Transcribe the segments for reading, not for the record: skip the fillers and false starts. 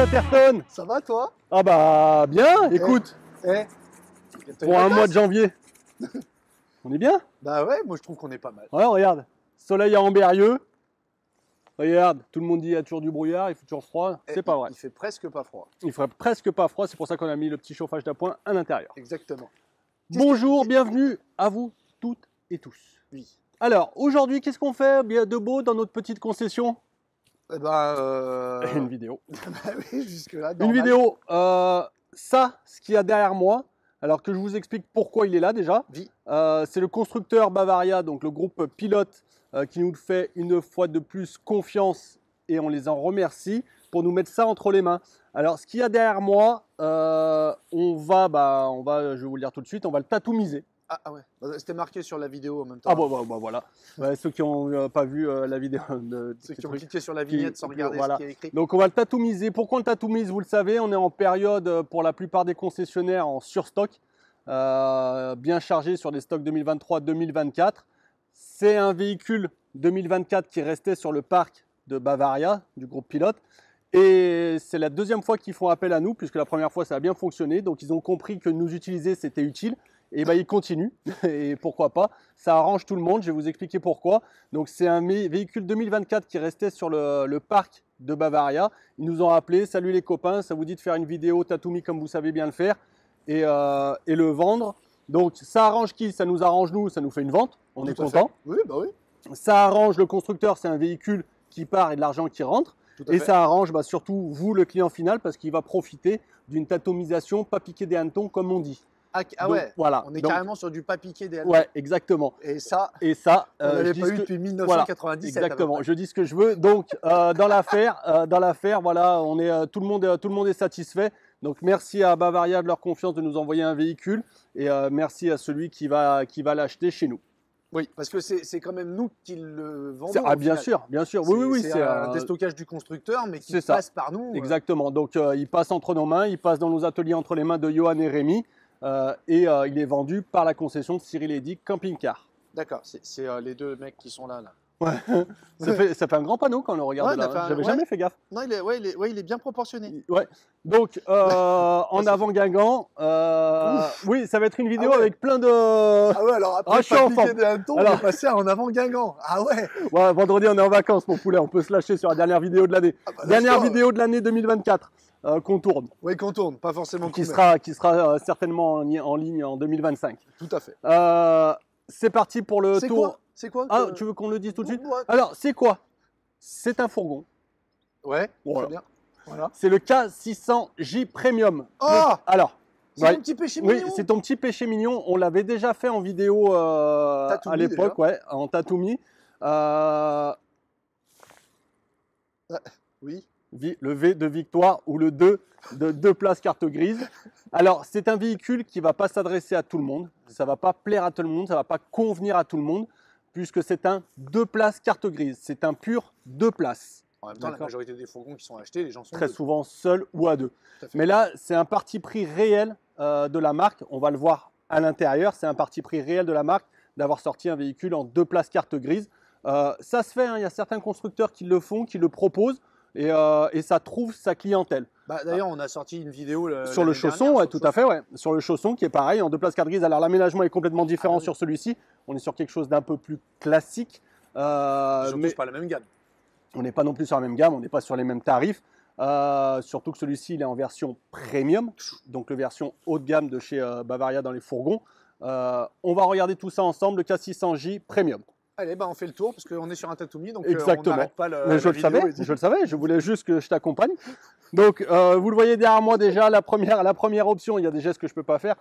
Chatterton. Ça va toi? Ah bah bien, écoute, pour un mois de janvier. On est bien? Bah ouais, moi je trouve qu'on est pas mal. Ouais, regarde, soleil à Ambérieux. Regarde, tout le monde dit qu'il y a toujours du brouillard, il fait toujours froid. C'est pas vrai. Il fait presque pas froid. Il ferait presque pas froid, c'est pour ça qu'on a mis le petit chauffage d'appoint à l'intérieur. Exactement. Bonjour, bienvenue à vous toutes et tous. Oui. Alors, aujourd'hui, qu'est-ce qu'on fait bien de beau dans notre petite concession? Eh ben, Une vidéo. bah oui, jusque-là. Une vidéo. Ça, ce qu'il y a derrière moi, alors que je vous explique pourquoi il est là déjà. Oui. C'est le constructeur Bavaria, donc le groupe pilote, qui nous fait une fois de plus confiance et on les en remercie pour nous mettre ça entre les mains. Alors, ce qu'il y a derrière moi, on va, je vais vous le dire tout de suite, on va le tatoumiser. Ah ouais, c'était marqué sur la vidéo en même temps. Ah bah voilà. Ouais, ceux qui n'ont pas vu la vidéo. Ceux qui ont cliqué sur la vignette sans regarder ce qui est écrit. Donc on va le tatoumiser. Pourquoi on le tatoumise? Vous le savez, on est en période pour la plupart des concessionnaires en surstock, bien chargé sur des stocks 2023-2024. C'est un véhicule 2024 qui restait sur le parc de Bavaria, du groupe pilote. Et c'est la deuxième fois qu'ils font appel à nous, puisque la première fois ça a bien fonctionné. Donc ils ont compris que nous utiliser c'était utile. Et ben ils continuent, et pourquoi pas, ça arrange tout le monde, je vais vous expliquer pourquoi. Donc c'est un véhicule 2024 qui restait sur le parc de Bavaria. Ils nous ont appelé, salut les copains, ça vous dit de faire une vidéo Tatumi comme vous savez bien le faire, et le vendre. Donc ça arrange qui? Ça nous arrange nous, ça nous fait une vente, on est content. Oui, bah oui. Ça arrange le constructeur, c'est un véhicule qui part et de l'argent qui rentre. Et ça arrange surtout vous, le client final, parce qu'il va profiter d'une tatomisation pas piqué des hannetons comme on dit. Ah donc, ouais, voilà. On est carrément sur du pas piqué des hannetons. Ouais, exactement. Et ça, on n'avait pas eu depuis 1997. Voilà, exactement, je dis ce que je veux. Donc, dans l'affaire, voilà, on est, tout le monde est satisfait. Donc, merci à Bavaria de leur confiance de nous envoyer un véhicule. Et merci à celui qui va l'acheter chez nous. Oui, parce que c'est quand même nous qui le vendons. Ah, bien sûr. Oui. C'est un déstockage du constructeur, mais qui passe par nous. Exactement. Donc, il passe entre nos mains, il passe dans nos ateliers entre les mains de Johan et Rémi. Il est vendu par la concession de Cyril Eddy Camping Car. D'accord, c'est les deux mecs qui sont là. Ouais. ça fait un grand panneau quand on le regarde là. J'avais jamais fait gaffe. Non, il est bien proportionné. Ouais. Donc, en avant Guingamp, oui, ça va être une vidéo avec plein de... Ah ouais, alors après, je suis en forme. on est passé en avant Guingamp. Ah ouais. Ouais, vendredi, on est en vacances, mon poulet. On peut se lâcher sur la dernière vidéo de l'année. Dernière vidéo de l'année 2024. Qu'on tourne. Oui, qu'on tourne, pas forcément qui sera certainement en ligne en 2025. Tout à fait. C'est parti pour le tour. C'est quoi Ah, tu veux qu'on le dise tout de suite? Alors, c'est quoi? C'est un fourgon. Ouais, voilà. Très bien. Voilà. C'est le K600J Premium. Oh, alors, c'est mon petit péché mignon. Oui, c'est ton petit péché mignon. On l'avait déjà fait en vidéo à l'époque, en Tatumi. Oui. Le V de victoire ou le 2 de 2 places carte grise. Alors, c'est un véhicule qui ne va pas s'adresser à tout le monde. Ça ne va pas plaire à tout le monde. Ça ne va pas convenir à tout le monde puisque c'est un 2 places carte grise. C'est un pur 2 places. En même temps, la majorité des fourgons qui sont achetés, les gens sont très souvent seuls ou à deux. Mais là, c'est un parti pris réel de la marque. On va le voir à l'intérieur. C'est un parti pris réel de la marque d'avoir sorti un véhicule en 2 places carte grise. Ça se fait. Il y a certains constructeurs qui le font, qui le proposent. Et ça trouve sa clientèle. D'ailleurs, on a sorti une vidéo sur le chausson, tout à fait, sur le chausson qui est pareil en 2 places carte grise. Alors l'aménagement est complètement différent sur celui-ci. On est sur quelque chose d'un peu plus classique. Mais pas la même gamme. On n'est pas non plus sur la même gamme, on n'est pas sur les mêmes tarifs. Surtout que celui-ci, il est en version premium, donc la version haut de gamme de chez Bavaria dans les fourgons. On va regarder tout ça ensemble, le K600J Premium. Allez, on fait le tour parce qu'on est sur un Tatumi, donc exactement. On n'arrête pas Mais je le savais, je voulais juste que je t'accompagne. Donc, vous le voyez derrière moi déjà, la première option, il y a des gestes que je ne peux pas faire.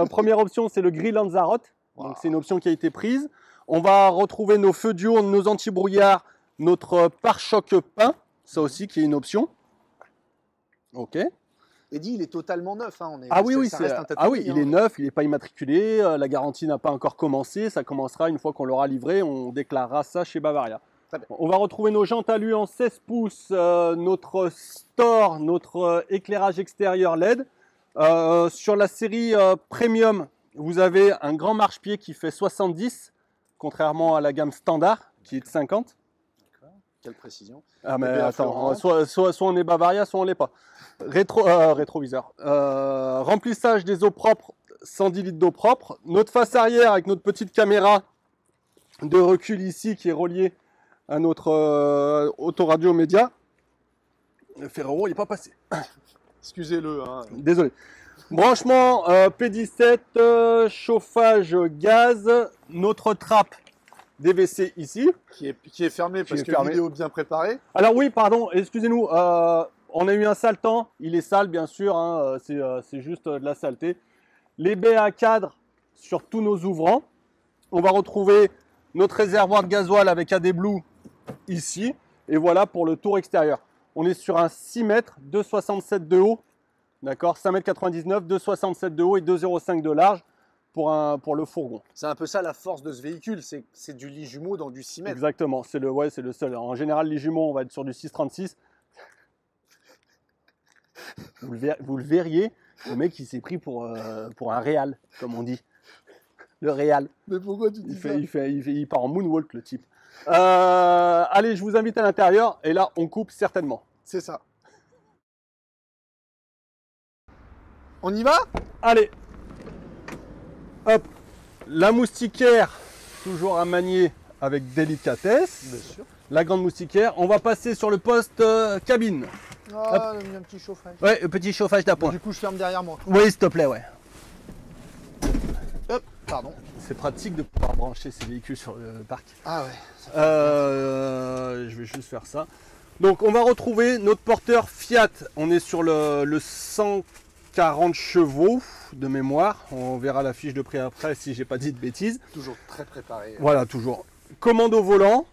Première option, c'est le Grill Lanzarote. Donc, c'est une option qui a été prise. On va retrouver nos feux diurnes, nos anti-brouillards, notre pare-choc peint, ça aussi qui est une option. Ok. Eddy, il est totalement neuf. Il est neuf, il n'est pas immatriculé, la garantie n'a pas encore commencé, ça commencera une fois qu'on l'aura livré, on déclarera ça chez Bavaria. On va retrouver nos jantes alu en 16 pouces, notre store, notre éclairage extérieur LED. Sur la série Premium, vous avez un grand marchepied qui fait 70, contrairement à la gamme standard qui est de 50. Quelle précision. Ah mais BA attends, Florent. soit on est Bavaria, soit on l'est pas. Rétroviseur. Remplissage des eaux propres, 110 litres d'eau propre. Notre face arrière avec notre petite caméra de recul ici qui est reliée à notre autoradio média. Le Ferrero, il n'est pas passé. Excusez-le. Hein. Désolé. Branchement P17, chauffage gaz, notre trappe DVC ici. Qui est fermé parce que fermé. vidéo bien préparée. Alors oui, pardon, excusez-nous, on a eu un sale temps, il est sale bien sûr, hein, c'est juste de la saleté. Les baies à cadre sur tous nos ouvrants. On va retrouver notre réservoir de gasoil avec AD Blue ici. Et voilà pour le tour extérieur. On est sur un 6 mètres, 2,67 de haut, d'accord, 5,99 m, 2,67 de haut et 2,05 de large pour le fourgon. C'est un peu ça la force de ce véhicule, c'est du lit jumeau dans du 6 mètres. Exactement, c'est le seul. En général, les jumeaux, on va être sur du 6,36. Vous le verriez, le mec il s'est pris pour un réal, comme on dit. Le réal. Mais pourquoi tu dis ça? Il part en moonwalk le type. Allez, je vous invite à l'intérieur et là on coupe certainement. C'est ça. On y va? Allez. Hop. La moustiquaire, toujours à manier avec délicatesse. Bien sûr. La grande moustiquaire. On va passer sur le poste cabine. Ah, il y a un petit chauffage. Ouais, le petit chauffage d'appoint. Du coup, je ferme derrière moi. Oui, s'il te plaît, ouais. Hop, pardon. C'est pratique de pouvoir brancher ces véhicules sur le parc. Ah ouais. Je vais juste faire ça. Donc on va retrouver notre porteur Fiat. On est sur le 140 chevaux de mémoire. On verra la fiche de prix après si j'ai pas dit de bêtises. Toujours très préparé. Voilà, toujours. Commande au volant.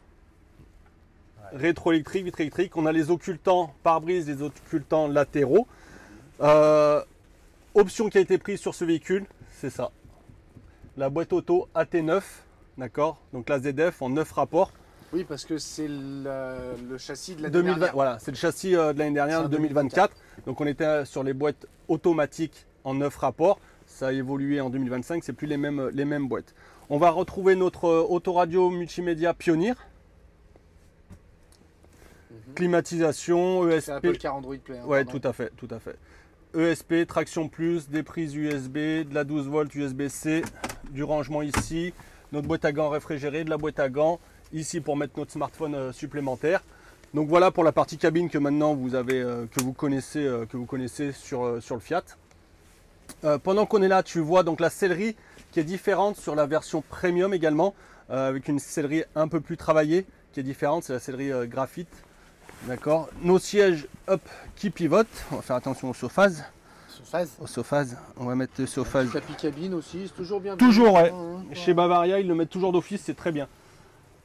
Rétroélectrique, vitre électrique. On a les occultants pare-brise, les occultants latéraux. Option qui a été prise sur ce véhicule, c'est ça. La boîte auto AT9, d'accord. Donc la ZF en 9 rapports. Oui, parce que c'est le châssis de l'année 2020, dernière. voilà, c'est le châssis de l'année dernière, C'est un 2024. Donc on était sur les boîtes automatiques en 9 rapports. Ça a évolué en 2025, c'est plus les mêmes boîtes. On va retrouver notre autoradio multimédia Pioneer. Climatisation, ESP. C'est un peu le car Android Play. Hein, Ouais, pardon. tout à fait, tout à fait. ESP, traction plus, des prises USB, de la 12 volts USB-C, du rangement ici, notre boîte à gants réfrigérée, de la boîte à gants, ici pour mettre notre smartphone supplémentaire. Donc voilà pour la partie cabine que maintenant vous avez, que vous connaissez sur le Fiat. Pendant qu'on est là, tu vois donc la sellerie qui est différente sur la version premium également, avec une sellerie un peu plus travaillée qui est différente, c'est la sellerie graphite. D'accord. Nos sièges, hop, qui pivotent. On va faire attention au sophase. Au sophase. On va mettre le sophase. Tapis cabine aussi, c'est toujours bien. Toujours, ouais. Hein, Chez Bavaria, ils le mettent toujours d'office, c'est très bien.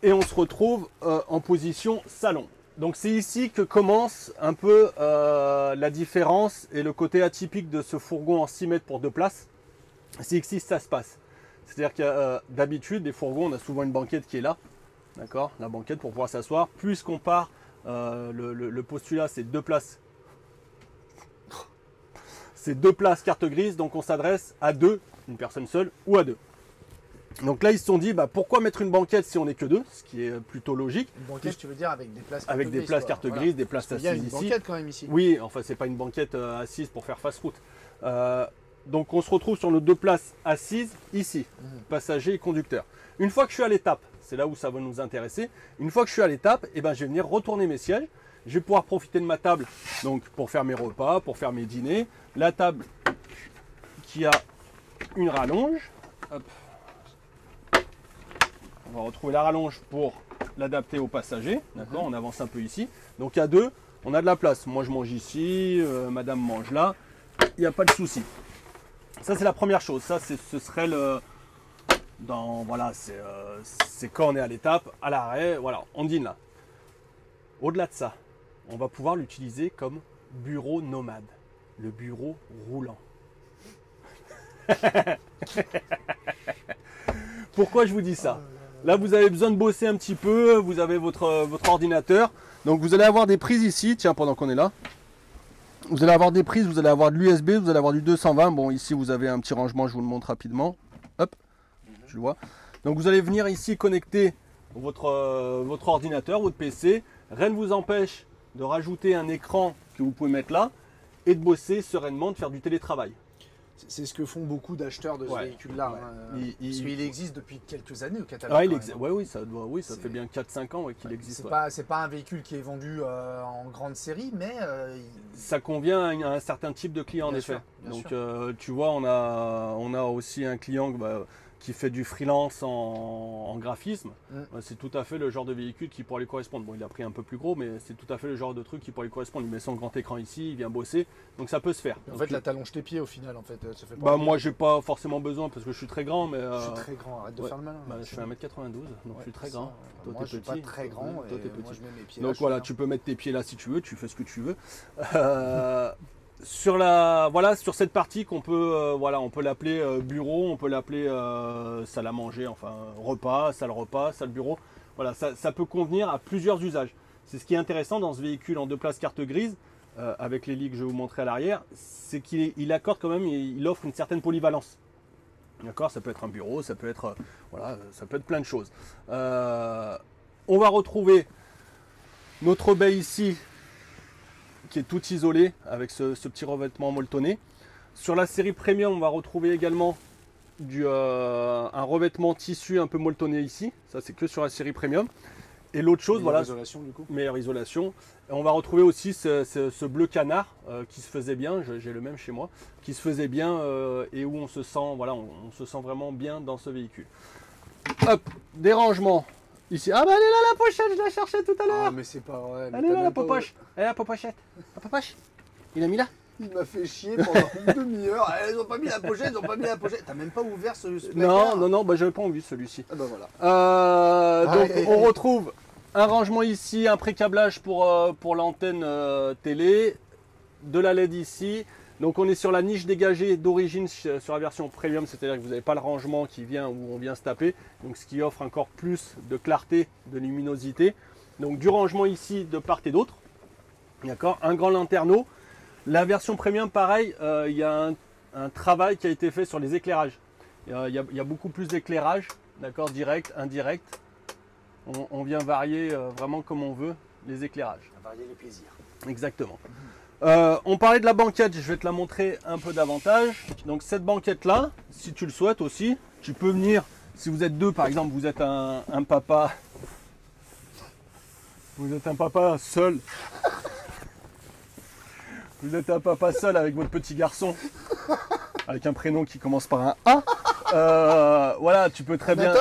Et on se retrouve en position salon. Donc c'est ici que commence un peu la différence et le côté atypique de ce fourgon en 6 mètres pour 2 places. C'est ici ça se passe. C'est-à-dire que d'habitude, des fourgons, on a souvent une banquette qui est là. D'accord. La banquette pour pouvoir s'asseoir. Puisqu'on part. Le postulat c'est 2 places. C'est 2 places carte grise, donc on s'adresse à 2, une personne seule ou à 2. Donc là ils se sont dit pourquoi mettre une banquette si on n'est que 2, ce qui est plutôt logique. Une banquette, tu veux dire avec des places carte avec grise, des places quoi. carte grise, des places Il y a assises une ici. banquette quand même ici. Oui, enfin c'est pas une banquette assise pour faire fast route. Donc on se retrouve sur nos 2 places assises ici, passager et conducteur. Une fois que je suis à l'étape, c'est là où ça va nous intéresser. Une fois que je suis à l'étape, je vais venir retourner mes sièges. Je vais pouvoir profiter de ma table donc pour faire mes repas, pour faire mes dîners. La table qui a une rallonge. Hop. On va retrouver la rallonge pour l'adapter aux passagers. D'accord, on avance un peu ici. Donc à 2, on a de la place. Moi je mange ici, madame mange là. Il n'y a pas de souci. Ça c'est la première chose. Ça ce serait le... voilà, c'est quand on est à l'étape, à l'arrêt, voilà, on dîne là. Au-delà de ça, on va pouvoir l'utiliser comme bureau nomade, le bureau roulant. Pourquoi je vous dis ça? Là, vous avez besoin de bosser un petit peu, vous avez votre ordinateur, donc vous allez avoir des prises ici, tiens, pendant qu'on est là. Vous allez avoir des prises, vous allez avoir de l'USB, vous allez avoir du 220, bon, ici vous avez un petit rangement, je vous le montre rapidement. Hop. Je le vois. Donc vous allez venir ici connecter votre ordinateur, votre PC, Rien ne vous empêche de rajouter un écran que vous pouvez mettre là et de bosser sereinement, de faire du télétravail. C'est ce que font beaucoup d'acheteurs de ce Ouais. véhicule-là. Ouais. Hein. Parce qu'il existe depuis quelques années au catalogue. Ah, quand même, hein. oui, ça fait bien 4-5 ans qu'il existe. C'est pas un véhicule qui est vendu en grande série, mais ça convient à un certain type de client en effet. Donc tu vois, on a aussi un client qui fait du freelance en graphisme. C'est tout à fait le genre de véhicule qui pourrait lui correspondre. Bon, il a pris un peu plus gros, mais c'est tout à fait le genre de truc qui pourrait lui correspondre. Il met son grand écran ici, il vient bosser, donc ça peut se faire. En fait, là, t'allonges tes pieds au final. En fait, ça fait pas moi, j'ai pas forcément besoin parce que je suis très grand, mais je suis très grand. Arrête de faire le malin. Je fais 1m92, donc je suis très grand. Toi, moi, je suis pas très grand. Toi, t'es petit. Moi, je mets mes pieds donc là, voilà, tu peux mettre tes pieds là si tu veux. Tu fais ce que tu veux. Sur cette partie qu'on peut, on peut l'appeler bureau, on peut l'appeler salle à manger, enfin repas, salle bureau. Voilà, ça peut convenir à plusieurs usages. C'est ce qui est intéressant dans ce véhicule en 2 places carte grise, avec les lits que je vais vous montrer à l'arrière, c'est qu'il accorde quand même, il offre une certaine polyvalence. D'accord, ça peut être un bureau, ça peut être, ça peut être plein de choses. On va retrouver notre baie ici, qui est tout isolé avec ce petit revêtement molletonné. Sur la série Premium, on va retrouver également un revêtement tissu un peu molletonné ici. Ça, c'est que sur la série Premium. Et l'autre chose, meilleure isolation, du coup. Meilleure isolation. Et on va retrouver aussi ce bleu canard qui se faisait bien, j'ai le même chez moi, qui se faisait bien et où on se sent, on se sent vraiment bien dans ce véhicule. Hop, des rangements. Ici. Ah bah elle est là la pochette, je la cherchais tout à l'heure. Ah mais c'est pas vrai. Elle est là la popoche. Elle est la popochette. La popoche. Il a mis là. Il m'a fait chier pendant une demi-heure. Ils ont pas mis la pochette, T'as même pas ouvert ce placard. Non, j'avais pas envie celui-ci. Ah bah voilà. Donc on retrouve un rangement ici, un pré-câblage pour l'antenne télé, de la LED ici. Donc on est sur la niche dégagée d'origine sur la version premium, c'est-à-dire que vous n'avez pas le rangement qui vient où on vient se taper, donc ce qui offre encore plus de clarté, de luminosité. Donc du rangement ici de part et d'autre, d'accord, un grand lanterneau. La version premium, pareil, il y a un travail qui a été fait sur les éclairages. Il y a beaucoup plus d'éclairage, d'accord, direct, indirect. On vient varier vraiment comme on veut les éclairages. Varier les plaisirs. Exactement. On parlait de la banquette, je vais te la montrer un peu davantage. Donc cette banquette là, si tu le souhaites aussi, tu peux venir, si vous êtes deux par exemple, vous êtes un papa, seul, vous êtes un papa seul avec votre petit garçon, avec un prénom qui commence par un A, voilà, tu peux très bien...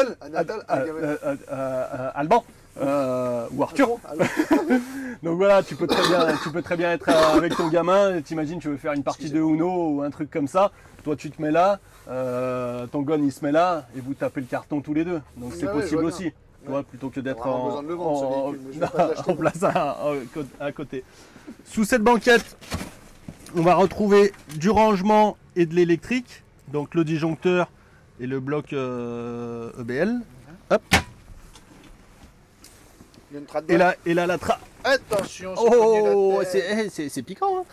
Alban ou Arthur. Donc voilà, tu peux très bien être avec ton gamin. T'imagines, tu veux faire une partie de Uno ou un truc comme ça. Toi, tu te mets là, ton gon il se met là, et vous tapez le carton tous les deux. Donc c'est possible aussi. Tu vois, plutôt que d'être en place à côté. Sous cette banquette, on va retrouver du rangement et de l'électrique. Donc le disjoncteur et le bloc EBL. Hop. Il y a une trappe. Et là la trappe. Attention, c'est piquant. Hein.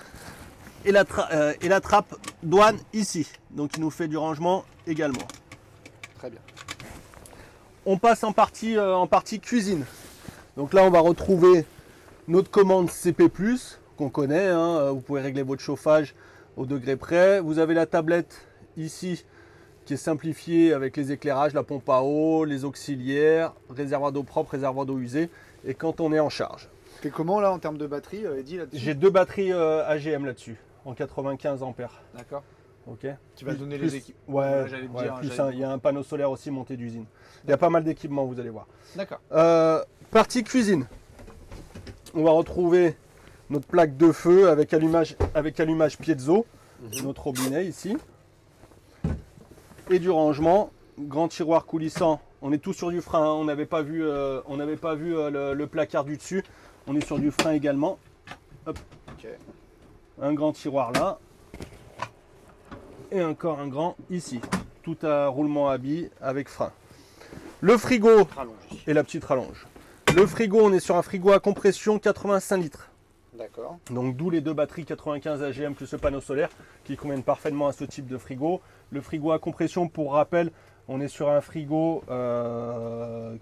Et la trappe douane ici. Donc il nous fait du rangement également. Très bien. On passe en partie cuisine. Donc là on va retrouver notre commande CP+, qu'on connaît. Hein. Vous pouvez régler votre chauffage au degré près. Vous avez la tablette ici qui est simplifiée avec les éclairages, la pompe à eau, les auxiliaires, réservoir d'eau propre, réservoir d'eau usée. Et quand on est en charge. T'es comment là en termes de batterie, Eddy, là-dessus? J'ai 2 batteries AGM là-dessus, en 95 ampères. D'accord. Ok. Tu vas donner les équipes. Ouais, il y a un panneau solaire aussi monté d'usine. Il y a pas mal d'équipements, vous allez voir. D'accord. Partie cuisine. On va retrouver notre plaque de feu avec allumage piezo, notre robinet ici. Et du rangement, grand tiroir coulissant. On est tout sur du frein, hein. On n'avait pas vu, le placard du dessus. On est sur du frein également. Hop. Okay. Un grand tiroir là. Et encore un grand ici. Tout à roulement à billes avec frein. Le frigo et la petite rallonge. Le frigo, on est sur un frigo à compression 85 litres. D'accord. Donc d'où les 2 batteries 95 AGM plus le panneau solaire qui conviennent parfaitement à ce type de frigo. Le frigo à compression, pour rappel, on est sur un frigo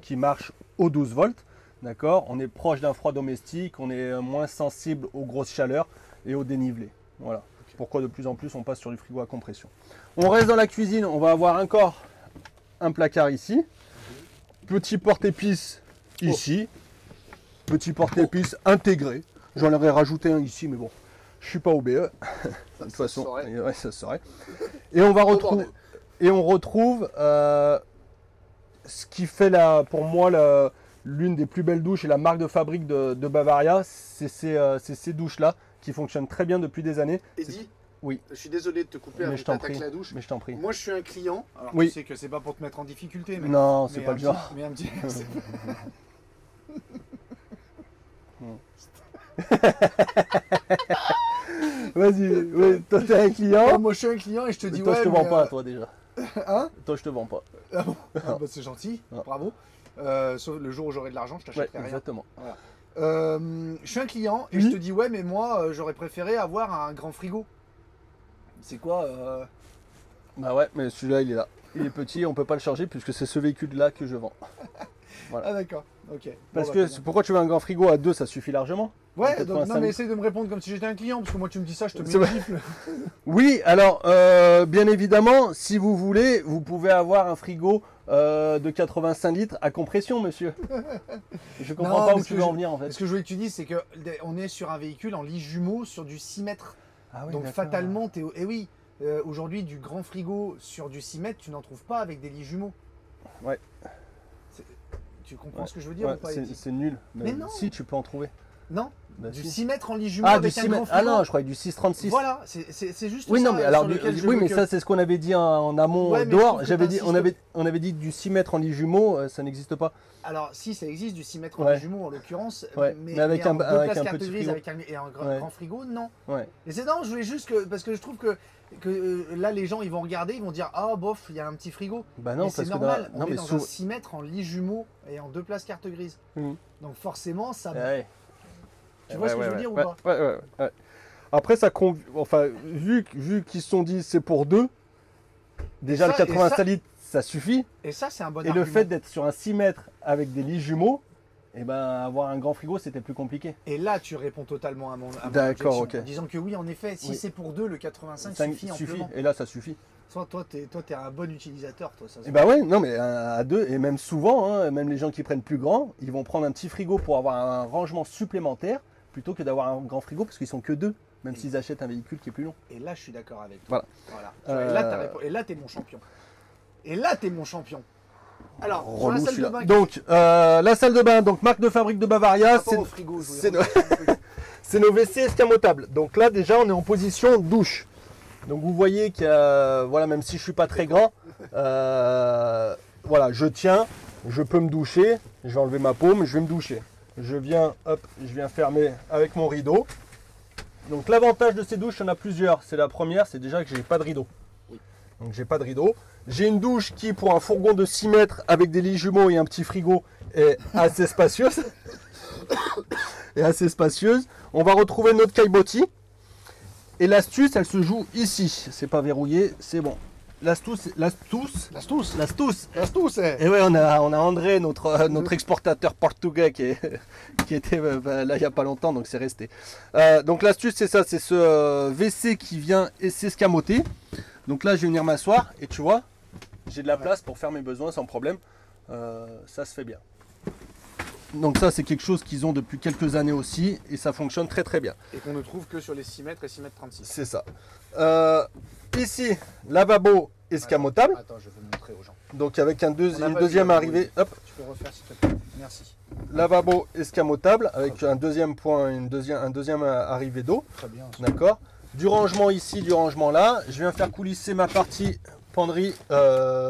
qui marche aux 12 volts. D'accord? On est proche d'un froid domestique, on est moins sensible aux grosses chaleurs et au dénivelé. Voilà. Pourquoi de plus en plus on passe sur du frigo à compression. On reste dans la cuisine, on va avoir encore un placard ici. Petit porte-épices ici. Petit porte-épices intégré. J'en aurais rajouté un ici, mais bon, je suis pas au BE. De toute façon, ouais, ça se saurait. Et on va retrouver. Et on retrouve ce qui fait pour moi l'une des plus belles douches et la marque de fabrique de Bavaria, c'est ces douches-là qui fonctionnent très bien depuis des années. Eddy, oui. Je suis désolé de te couper avec la douche. Mais je t'en prie. Moi, je suis un client. Alors, Tu sais que c'est pas pour te mettre en difficulté. Mais, non, c'est pas le genre. Mais un petit... Vas-y, ouais, toi t'es un client. Moi je suis un client et je te dis toi, ouais. Je te vends pas, toi déjà. Hein? Toi je te vends pas. Ah bon? Ah bah, c'est gentil, bravo. Sauf le jour où j'aurai de l'argent, je t'achèterai rien. Exactement. Voilà. Je suis un client et je te dis ouais, mais moi j'aurais préféré avoir un grand frigo. C'est quoi Bah ouais, mais celui-là il est là. Il est petit, on peut pas le charger puisque c'est ce véhicule-là que je vends. Voilà. Ah d'accord, ok. Parce que pourquoi tu veux un grand frigo à 2, ça suffit largement? Ouais, donc, non mais essaye de me répondre comme si j'étais un client, parce que moi tu me dis ça, je te mets une gifle. Oui, alors bien évidemment, si vous voulez, vous pouvez avoir un frigo de 85 litres à compression, monsieur. Je comprends pas où tu veux en venir en fait. Ce que je voulais que tu dises, c'est qu'on est sur un véhicule en lit jumeau sur du 6 mètres. Ah oui, donc fatalement, et oui, aujourd'hui du grand frigo sur du 6 mètres, tu n'en trouves pas avec des lits jumeaux. Ouais. Tu comprends ce que je veux dire ou pas? C'est nul. Mais non. Si, tu peux en trouver. Non, bah, du si. 6 mètres en lit jumeau avec un grand frigo. Ah non, je croyais du 6,36. Voilà, c'est juste oui, ça. Non, mais alors, mais ça c'est ce qu'on avait dit en amont dehors. On avait dit du 6 mètres en lit jumeau, ça n'existe pas. Alors si, ça existe du 6 mètres en lit jumeau en l'occurrence, mais avec un petit frigo. Et un grand frigo, non. Ouais. Et c'est non, je voulais juste parce que je trouve que là les gens ils vont regarder, ils vont dire ah bof, il y a un petit frigo. Bah non, c'est normal, on est dans un 6 mètres en lit jumeau et en 2 places carte grise. Donc forcément ça... Tu vois ce que je veux dire ou pas? Ouais. Après, enfin, vu qu'ils se sont dit c'est pour 2, déjà le 85 litres, ça suffit. Et ça, c'est un bon argument. Et le fait d'être sur un 6 mètres avec des lits jumeaux, et ben avoir un grand frigo, c'était plus compliqué. Et là, tu réponds totalement à mon D'accord, ok. En disant que oui, en effet, si c'est pour 2, le 85 suffit amplement. Et là, ça suffit. Toi, t'es un bon utilisateur, toi. Ça, et bah ouais, non mais à 2, et même souvent, hein, même les gens qui prennent plus grand, ils vont prendre un petit frigo pour avoir un rangement supplémentaire, plutôt que d'avoir un grand frigo, parce qu'ils sont que 2, même s'ils achètent un véhicule qui est plus long. Et là, je suis d'accord avec toi. Voilà. Et là, t'es mon champion. Et là, t'es mon champion. Alors, sur la salle de bain. Donc, la salle de bain, donc marque de fabrique de Bavaria, c'est nos WC escamotables. Donc là, déjà, on est en position douche. Donc vous voyez que, voilà, même si je suis pas très grand, voilà, je tiens, je peux me doucher, je vais enlever ma paume, je vais me doucher. Je viens fermer avec mon rideau. Donc l'avantage de ces douches, il y en a plusieurs. C'est la première, c'est déjà que j'ai pas de rideau. Donc j'ai pas de rideau. J'ai une douche qui, pour un fourgon de 6 mètres avec des lits jumeaux et un petit frigo, est assez spacieuse. On va retrouver notre caillebotis. Et l'astuce, elle se joue ici. C'est pas verrouillé, c'est bon. L'astuce. Et ouais, on a André, notre exportateur portugais qui était là il n'y a pas longtemps, donc c'est resté. Donc l'astuce, c'est ça, c'est ce WC qui vient s'escamoter. Donc là, je vais venir m'asseoir et tu vois, j'ai de la place pour faire mes besoins sans problème. Ça se fait bien. Donc ça, c'est quelque chose qu'ils ont depuis quelques années aussi et ça fonctionne très très bien. Et qu'on ne trouve que sur les 6 mètres et 6 mètres 36. C'est ça. Ici, lavabo escamotable. Attends, je vais le montrer aux gens. Donc avec une deuxième arrivée. Hop. Tu peux refaire s'il te plaît. Merci. Lavabo escamotable avec un deuxième point, un deuxième arrivée d'eau. Très bien. D'accord. Du rangement ici, du rangement là. Je viens faire coulisser ma partie penderie,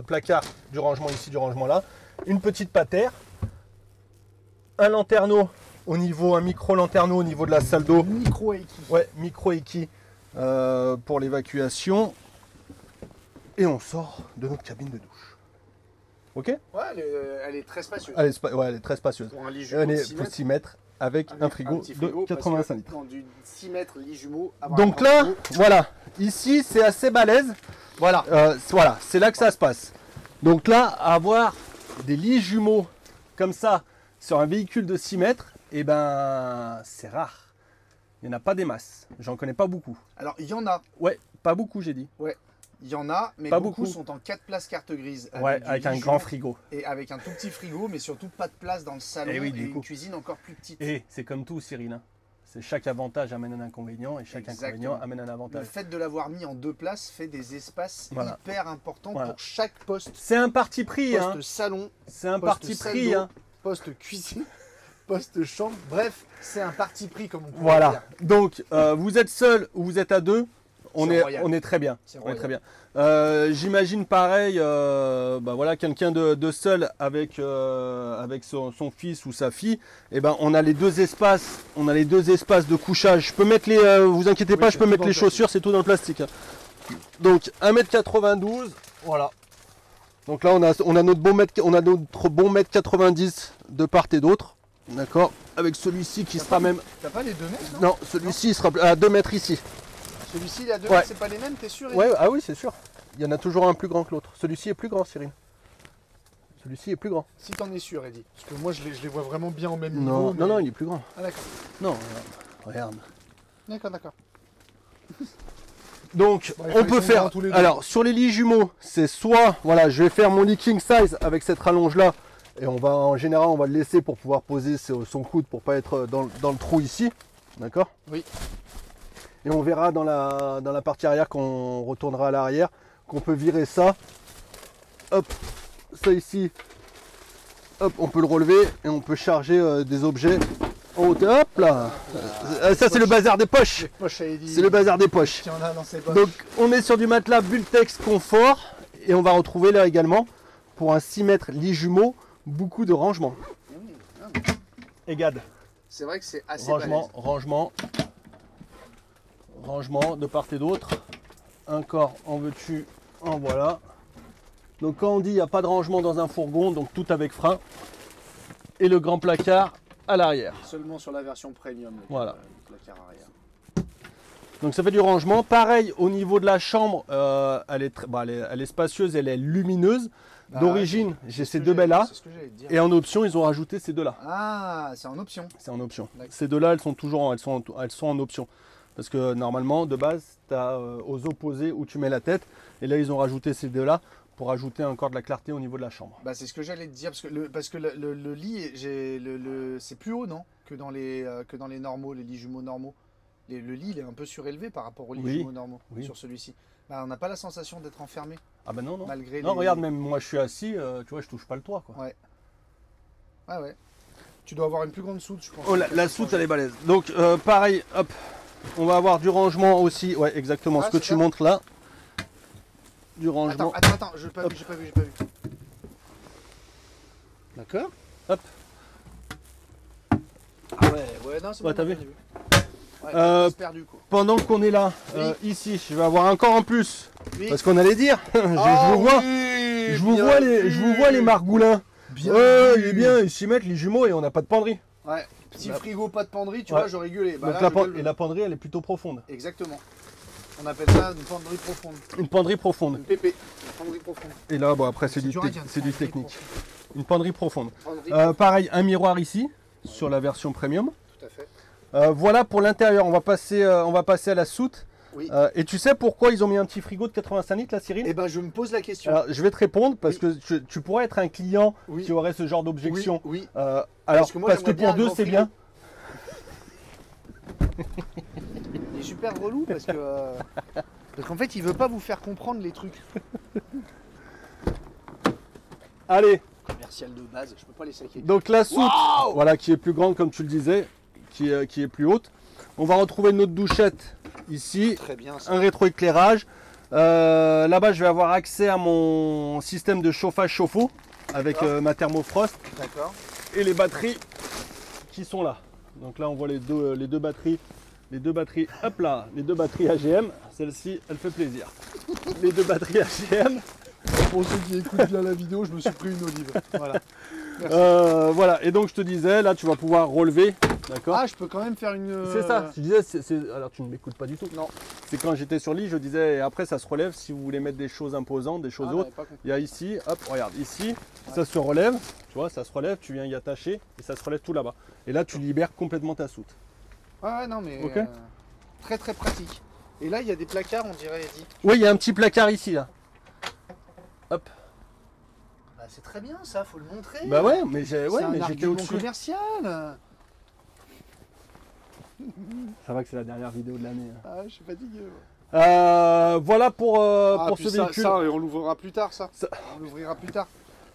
placard, du rangement ici, du rangement là. Une petite patère. Un lanterneau au niveau, un micro lanterneau au niveau de la salle d'eau. Micro équi. Ouais, micro équi pour l'évacuation. Et on sort de notre cabine de douche. Ok? Ouais, elle est très spacieuse. Elle est très spacieuse. Pour un lit jumeau elle est pour 6 mètres avec un frigo de 85 litres. Dans du 6 mètres lit jumeau. Donc là, voilà. Ici, c'est assez balèze. Voilà. Voilà, c'est là que ça se passe. Donc là, avoir des lits jumeaux comme ça, sur un véhicule de 6 mètres, eh ben, c'est rare. Il n'y en a pas des masses. J'en connais pas beaucoup. Alors, il y en a. Ouais, pas beaucoup, j'ai dit. Ouais, il y en a, mais Pas beaucoup beaucoup. sont en 4 places carte grise. Ouais, du avec un lit grand jumeau frigo. Et avec un tout petit frigo, mais surtout pas de place dans le salon Eh oui, et du coup. une cuisine encore plus petite. Et c'est comme tout, Cyril. Hein. C'est chaque avantage amène un inconvénient et chaque Exactement. inconvénient amène un Le avantage. fait de l'avoir mis en 2 places fait des espaces Voilà. hyper importants Voilà. pour chaque poste. C'est un parti pris. Hein. Poste salon, C'est un poste parti salle pris. d'eau, Hein. poste cuisine, poste chambre. Bref, c'est un parti pris comme on pourrait Voilà. dire. Donc, vous êtes seul ou vous êtes à deux, on C'est est, royal. on est très bien. C'est On est royal. très bien. J'imagine pareil, bah voilà, quelqu'un de seul avec, avec son fils ou sa fille. Et ben, on a les deux espaces, de couchage. Je peux mettre les, vous inquiétez pas, Oui, je peux c'est mettre tout les dans le chaussures, c'est tout dans le plastique. Hein. Donc 1m92, voilà. Donc là, on a notre bon mètre 90 de part et d'autre. D'accord. Avec celui-ci qui sera même. T'as pas les 2 mètres, non? Non, celui-ci il sera à 2 mètres ici. Celui-ci, il a 2 Ouais. mètres, c'est pas les mêmes, t'es sûr? Ouais, ah oui, c'est sûr. Il y en a toujours un plus grand que l'autre. Celui-ci est plus grand, Cyril. Celui-ci est plus grand. Si t'en es sûr, Eddy. Parce que moi, je les vois vraiment bien au même Non, niveau. non, mais- non, il est plus grand. Ah, d'accord. Non, regarde. D'accord, d'accord. Donc, Bon, il on faut peut les faire. faire tous les deux. Alors, sur les lits jumeaux, c'est soit, voilà, je vais faire mon lit king size avec cette rallonge là, et on va, en général, on va le laisser pour pouvoir poser son coude pour pas être dans le trou ici, d'accord? Oui. Et on verra dans la partie arrière quand on retournera à l'arrière qu'on peut virer ça. Hop, ça ici. Hop, on peut le relever et on peut charger des objets en hauteur. Hop là. Ça c'est le bazar des poches. Les poches à Eddy. C'est le bazar des poches. Qu'il y en a dans ses poches. Donc on est sur du matelas Bultex Confort et on va retrouver là également pour un 6 mètres lit jumeau beaucoup de rangement. Égade. C'est vrai que c'est assez Rangement, rangement de part et d'autre. Un corps en veux-tu, en voilà. Donc quand on dit il n'y a pas de rangement dans un fourgon, donc tout avec frein. Et le grand placard à l'arrière. balèze. Seulement sur la version premium. Voilà. Le placard arrière. Donc ça fait du rangement. Pareil au niveau de la chambre, elle est spacieuse, elle est lumineuse. Bah, D'origine, c'est j'ai ce ces que deux baies-là. C'est ce que j'allais te dire. Et en option, ils ont rajouté ces deux-là. Ah, c'est en option. C'est en option. D'accord. Ces deux-là, elles sont en option. Parce que normalement, de base, tu as aux opposés où tu mets la tête. Et là, ils ont rajouté ces deux-là pour ajouter encore de la clarté au niveau de la chambre. Bah, c'est ce que j'allais te dire. Parce que le lit, c'est plus haut, non? Que dans les normaux, les lits jumeaux normaux. Le lit, il est un peu surélevé par rapport aux lits Oui, jumeaux normaux oui. sur celui-ci. Bah, on n'a pas la sensation d'être enfermé. Ah ben non, non. Malgré Non, les... regarde, même moi, je suis assis, tu vois, je touche pas le toit, quoi. Ouais. Ah ouais. Tu dois avoir une plus grande soute, je pense. Oh, la soute, elle est balèze. Donc, pareil, hop, on va avoir du rangement aussi. Ouais, exactement, Ah, ce que c'est tu ça. montres là. Du rangement. Attends, j'ai pas vu. D'accord. Hop. Ah ouais, non, c'est Ouais, bon, t'as j'ai vu vu. Ouais, Euh, c'est perdu, quoi. Pendant qu'on est là, Oui. ici, je vais avoir encore en plus. Oui. Parce qu'on allait dire, Ah je vous vois. oui, Je vous bien vois vu. les margoulins. Bien Ouais, vu. il est bien, ils s'y mettent les jumeaux et on n'a pas de penderie. Ouais, petit Là. frigo, pas de penderie, tu Ouais. vois, j'aurais gueulé. Bah, Donc là, et la penderie, elle est plutôt profonde. Exactement. On appelle ça une penderie profonde. Une penderie profonde. Une PP. Une penderie profonde. Et là, bon, après, c'est du, dur à dire, une c'est du penderie technique. profonde. Une penderie profonde. Penderie, Pareil, un miroir ici, sur la version premium. tout à fait. Voilà pour l'intérieur, on va passer à la soute. Oui. Et tu sais pourquoi ils ont mis un petit frigo de 85 litres là, Cyril? Eh ben, je me pose la question. Alors, je vais te répondre parce Oui. que tu pourrais être un client Oui. qui aurait ce genre d'objection. Oui. Alors, Parce que moi, parce que j'aimerais bien pour un deux, grand c'est frigo. bien. Il est super relou parce que. Parce qu'en fait, il veut pas vous faire comprendre les trucs. Allez, Commercial de base, je peux pas les saquer. donc la soute, Waouh. voilà, qui est plus grande comme tu le disais, qui est plus haute. On va retrouver notre douchette ici, Très bien ça. un rétroéclairage. Là-bas, je vais avoir accès à mon système de chauffage chauffe-eau avec D'accord. ma thermofrost D'accord. et les batteries qui sont là. Donc là, on voit les deux batteries. Les deux batteries, hop là, les deux batteries AGM. Celle-ci, elle fait plaisir. Les deux batteries AGM. Pour ceux qui écoutent bien la vidéo, je me suis pris une olive. Voilà. Voilà, et donc je te disais, là, tu vas pouvoir relever. D'accord. Ah, je peux quand même faire une. C'est ça, je disais, alors tu ne m'écoutes pas du tout. Non. C'est quand j'étais sur l'île, je disais, et après ça se relève si vous voulez mettre des choses imposantes, des choses autres. Il y a ici, hop, regarde, ici, ça se relève, tu vois, ça se relève, tu viens y attacher et ça se relève tout là-bas. Et là, tu libères complètement ta soute. Ouais, non, mais très très pratique. Et là, il y a des placards, on dirait, Eddy. Oui, il y a un petit placard ici, là. Hop. Bah, c'est très bien, ça, faut le montrer. Bah ouais, mais j'étais au-dessus. Commercial. Ça va que c'est la dernière vidéo de l'année. Ah, je suis fatigué. Voilà pour ce véhicule. Ça, on l'ouvrira plus tard, ça. On l'ouvrira plus tard.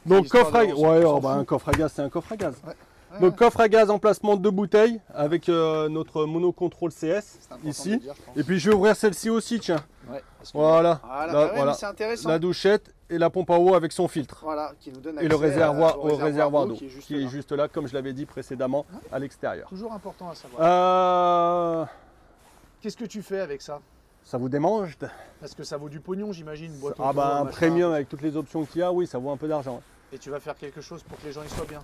Donc coffre à gaz. Ouais, un coffre à gaz, c'est un coffre à gaz. Ouais. Donc coffre à gaz, emplacement de 2 bouteilles avec notre monocontrôle CS ici. Dire, et puis je vais ouvrir celle-ci aussi, tiens. Ouais, voilà. Voilà. C'est intéressant. La douchette et la pompe à eau avec son filtre. Voilà, qui nous donne accès et le réservoir d'eau qui est juste là, comme je l'avais dit précédemment, à l'extérieur. Toujours important à savoir. Qu'est-ce que tu fais avec ça? Ça vous démange? Parce que ça vaut du pognon, j'imagine. Ah bah un premium avec toutes les options qu'il y a, oui, ça vaut un peu d'argent. Et tu vas faire quelque chose pour que les gens y soient bien.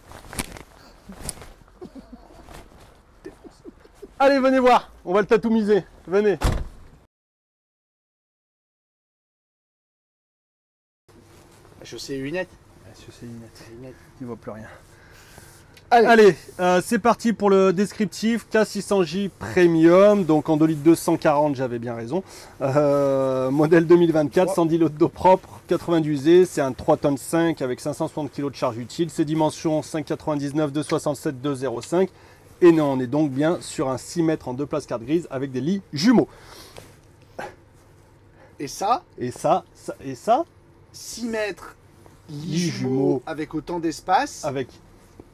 Allez, venez voir, on va le tatoumiser. Venez. Chaussée lunettes. Chaussée lunettes. Tu vois plus rien. Allez, c'est parti pour le descriptif. K600J Premium, donc en 2 litres 240, j'avais bien raison. Modèle 2024, 110 lots d'eau propre, 80 d'usée. C'est un 3 tonnes 5 avec 560 kg de charge utile. Ses dimensions 5,99, 2,67, 2,05. Et non, on est donc bien sur un 6 mètres en 2 places carte grise avec des lits jumeaux. Et ça 6 mètres, lits jumeaux avec autant d'espace. Avec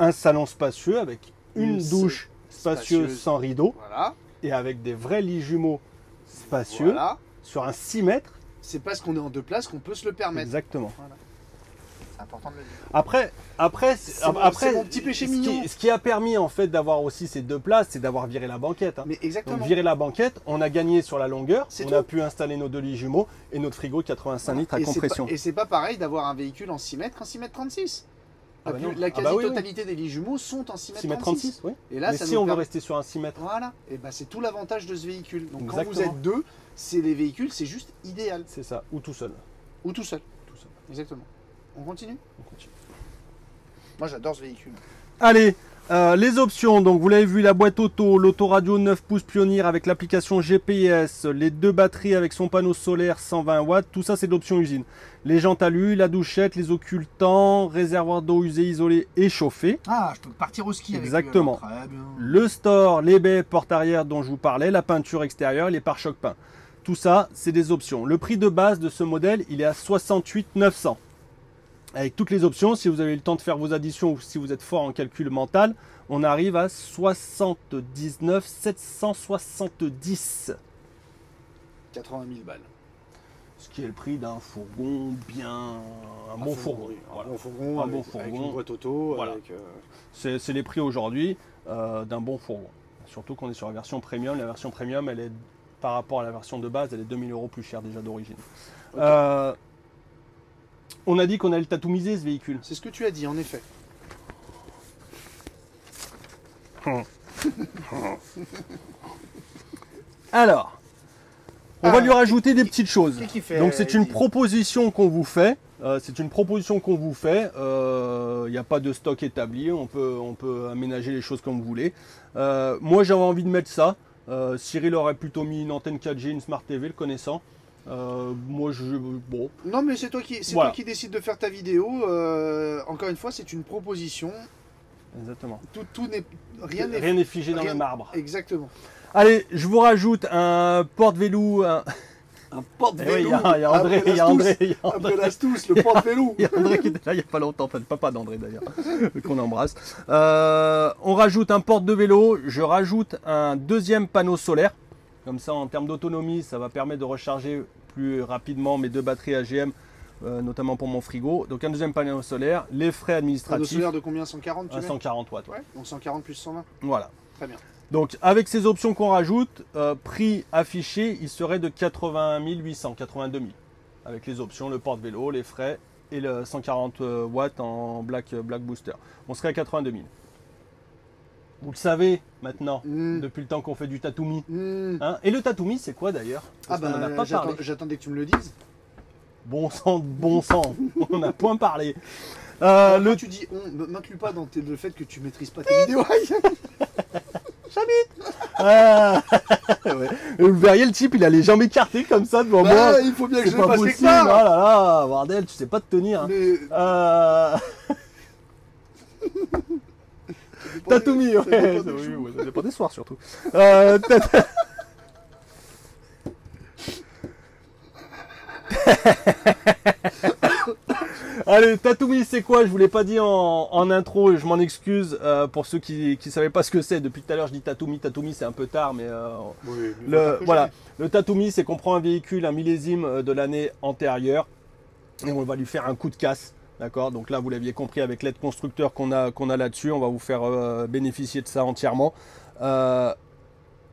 un salon spacieux, avec une douche spacieuse sans rideau. Voilà. Et avec des vrais lits jumeaux spacieux. Voilà. Sur un 6 mètres. C'est parce qu'on est en 2 places qu'on peut se le permettre. Exactement. Voilà. C'est important de le dire. Après c'est mon petit péché mignon. Ce qui a permis en fait d'avoir aussi ces 2 places, c'est d'avoir viré la banquette. Hein. Mais exactement. Donc virer la banquette, on a gagné sur la longueur, on a pu installer nos 2 lits jumeaux et notre frigo 85 litres à compression. Et c'est pas pareil d'avoir un véhicule en 6 mètres, un 6 mètres 36. La quasi-totalité des lits jumeaux sont en 6 mètres 36. Oui. Et là, mais si on veut rester sur un 6 mètres. Voilà. Et ben c'est tout l'avantage de ce véhicule. Donc quand vous êtes 2, les véhicules, c'est juste idéal. C'est ça. Ou tout seul. Ou tout seul. Exactement. On continue? On continue. Moi, j'adore ce véhicule. Allez, les options. Donc, vous l'avez vu, la boîte auto, l'autoradio 9 pouces Pioneer avec l'application GPS, les 2 batteries avec son panneau solaire 120 watts. Tout ça, c'est d'option usine. Les jantes alu, la douchette, les occultants, réservoir d'eau usée, isolé et chauffé. Ah, je peux partir au ski. Exactement. Avec très bien. Le store, les baies, porte arrière dont je vous parlais, la peinture extérieure, les pare-chocs peints. Tout ça, c'est des options. Le prix de base de ce modèle, il est à 68 900. Avec toutes les options, si vous avez le temps de faire vos additions ou si vous êtes fort en calcul mental, on arrive à 79 770. 80 000 balles. Ce qui est le prix d'un fourgon bien... Un bon fourgon. Un bon fourgon, avec une boîte auto. Voilà. C'est les prix aujourd'hui d'un bon fourgon. Surtout qu'on est sur la version premium. La version premium, elle est, par rapport à la version de base, elle est 2000 € plus chère déjà d'origine. Okay. On a dit qu'on allait le tatoumiser ce véhicule. C'est ce que tu as dit en effet. Alors, on va lui rajouter des petites choses. Donc c'est une proposition qu'on vous fait. Il n'y a pas de stock établi. On peut aménager les choses comme vous voulez. Moi j'avais envie de mettre ça. Cyril aurait plutôt mis une antenne 4G, une Smart TV, le connaissant. Bon. Non mais c'est toi qui décides de faire ta vidéo. Encore une fois, c'est une proposition. Exactement. Rien n'est figé dans le marbre. Exactement. Allez, je vous rajoute un porte-vélo. Un porte-vélo. Il y a André. Après l'Astous, le porte-vélo. Il y a André qui était là il n'y a pas longtemps, enfin, papa d'André d'ailleurs, qu'on embrasse. On rajoute un porte-de-vélo. Je rajoute un 2e panneau solaire. Comme ça, en termes d'autonomie, ça va permettre de recharger plus rapidement mes 2 batteries AGM, notamment pour mon frigo. Donc un 2e panneau solaire, les frais administratifs. Panneau solaire de combien? 140 140 watts. Ouais. Donc 140 plus 120. Voilà. Très bien. Donc avec ces options qu'on rajoute, prix affiché, il serait de 81 800, 82 000. Avec les options, le porte-vélo, les frais et le 140 watts en Black Booster. On serait à 82 000. Vous le savez maintenant, depuis le temps qu'on fait du Tatumi. Hein, et le Tatumi, c'est quoi d'ailleurs? Ah bah, on n'en a pas parlé. J'attendais que tu me le dises. Bon sang, on n'a point parlé. Quand tu dis on, m'inclus pas dans le fait que tu maîtrises pas tes vidéos. Ouais. Vous verriez, le type, il a les jambes écartées comme ça devant moi. Il faut bien que je le pas fasse possible. quelque part. Oh là là, bordel, tu sais pas te tenir. Hein. Mais... Tatumi, ouais. Ça dépend des soirs surtout. Allez, Tatumi, c'est quoi? Je vous l'ai pas dit en intro et je m'en excuse pour ceux qui savaient pas ce que c'est. Depuis tout à l'heure, je dis Tatumi. Tatumi, c'est un peu tard, mais voilà. Le Tatumi, c'est qu'on prend un véhicule, un millésime de l'année antérieure et on va lui faire un coup de casse. D'accord? Donc là, vous l'aviez compris avec l'aide constructeur qu'on a là-dessus. On va vous faire bénéficier de ça entièrement.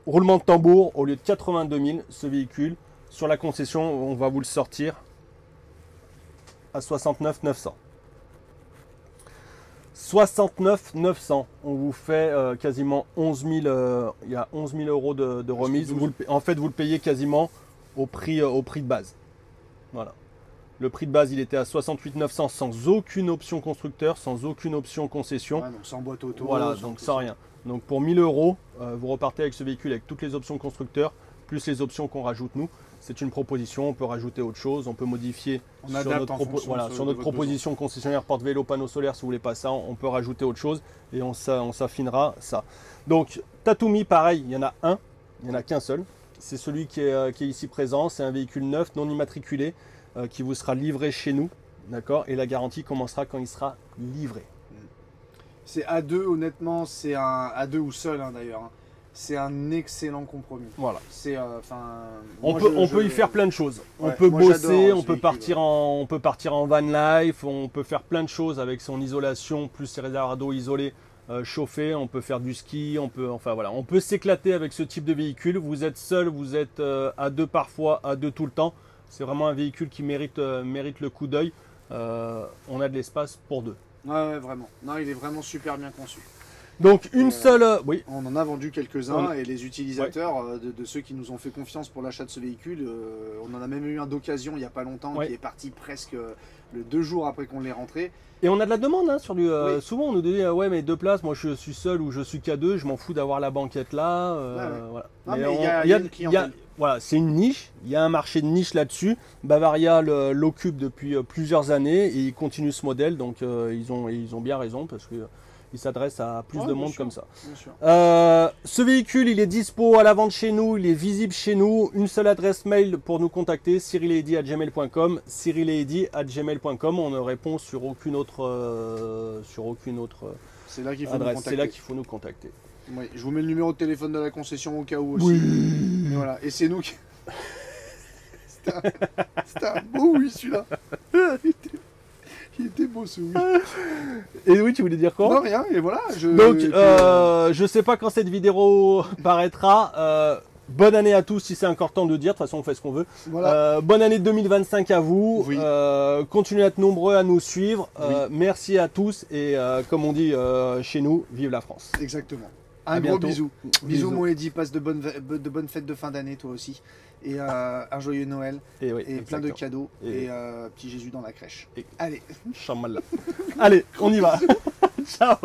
Roulement de tambour, au lieu de 82 000, ce véhicule, sur la concession, on va vous le sortir à 69 900. 69 900. On vous fait quasiment 11 000, il y a 11 000 euros de remise. En fait, vous le payez quasiment au prix de base. Voilà. Le prix de base, il était à 68 900 sans aucune option constructeur, sans aucune option concession. Ouais, donc sans boîte auto. Voilà, donc sans rien. Donc pour 1000 euros, vous repartez avec ce véhicule avec toutes les options constructeurs, plus les options qu'on rajoute nous. C'est une proposition, on peut rajouter autre chose, on peut modifier sur notre proposition concessionnaire porte-vélo, panneau solaire, si vous voulez pas ça, on peut rajouter autre chose et on s'affinera ça. Donc Tatumi, pareil, il y en a un, il n'y en a qu'un seul. C'est celui qui est ici présent, c'est un véhicule neuf, non immatriculé, qui vous sera livré chez nous, d'accord? Et la garantie commencera quand il sera livré. C'est A2, honnêtement, c'est un A2 ou seul d'ailleurs. Hein. C'est un excellent compromis. Voilà. C'est on peut y faire plein de choses. Ouais, on peut bosser, on peut partir en van life, on peut faire plein de choses avec son isolation plus ses réservoirs d'eau isolés chauffés. On peut faire du ski, on peut s'éclater avec ce type de véhicule. Vous êtes seul, vous êtes à deux parfois, à deux tout le temps. C'est vraiment un véhicule qui mérite le coup d'œil. On a de l'espace pour deux. Ouais, vraiment. Non, il est vraiment super bien conçu. Donc une seule... oui. On en a vendu quelques-uns et les utilisateurs de ceux qui nous ont fait confiance pour l'achat de ce véhicule, on en a même eu un d'occasion il n'y a pas longtemps qui est parti presque le 2 jours après qu'on l'ait rentré. Et on a de la demande sur du... Souvent on nous dit ouais mais 2 places, moi je suis seul ou je suis qu'à 2, je m'en fous d'avoir la banquette là. Voilà. Non, mais il y a une clientèle. Voilà, c'est une niche, il y a un marché de niche là-dessus. Bavaria l'occupe depuis plusieurs années et ils continuent ce modèle, donc ils ont bien raison parce que il s'adresse à plus de monde comme ça. Ce véhicule, il est dispo à la vente chez nous, il est visible chez nous. Une seule adresse mail pour nous contacter, cyrileedy@gmail.com, cyrileedy@gmail.com. On ne répond sur aucune autre c'est là qu'il faut adresse. Nous contacter. C'est là qu'il faut nous contacter. Oui, je vous mets le numéro de téléphone de la concession au cas où aussi. Oui. Et voilà. Et c'est nous qui... C'était un beau oui celui-là. Il était beau ce oui. Et oui, tu voulais dire quoi? Non, rien, et voilà. Donc, je sais pas quand cette vidéo paraîtra. Bonne année à tous, si c'est encore temps de dire. De toute façon, on fait ce qu'on veut. Voilà. Bonne année 2025 à vous. Oui. Continuez à être nombreux à nous suivre. Oui. Merci à tous. Et comme on dit chez nous, vive la France. Exactement. Un gros bisou. Bisous, mon Eddy. Passe de bonnes fêtes de fin d'année, toi aussi. Et un joyeux Noël. Et plein de cadeaux. Et petit Jésus dans la crèche. Allez. Chamal là. Allez, on y va. Ciao.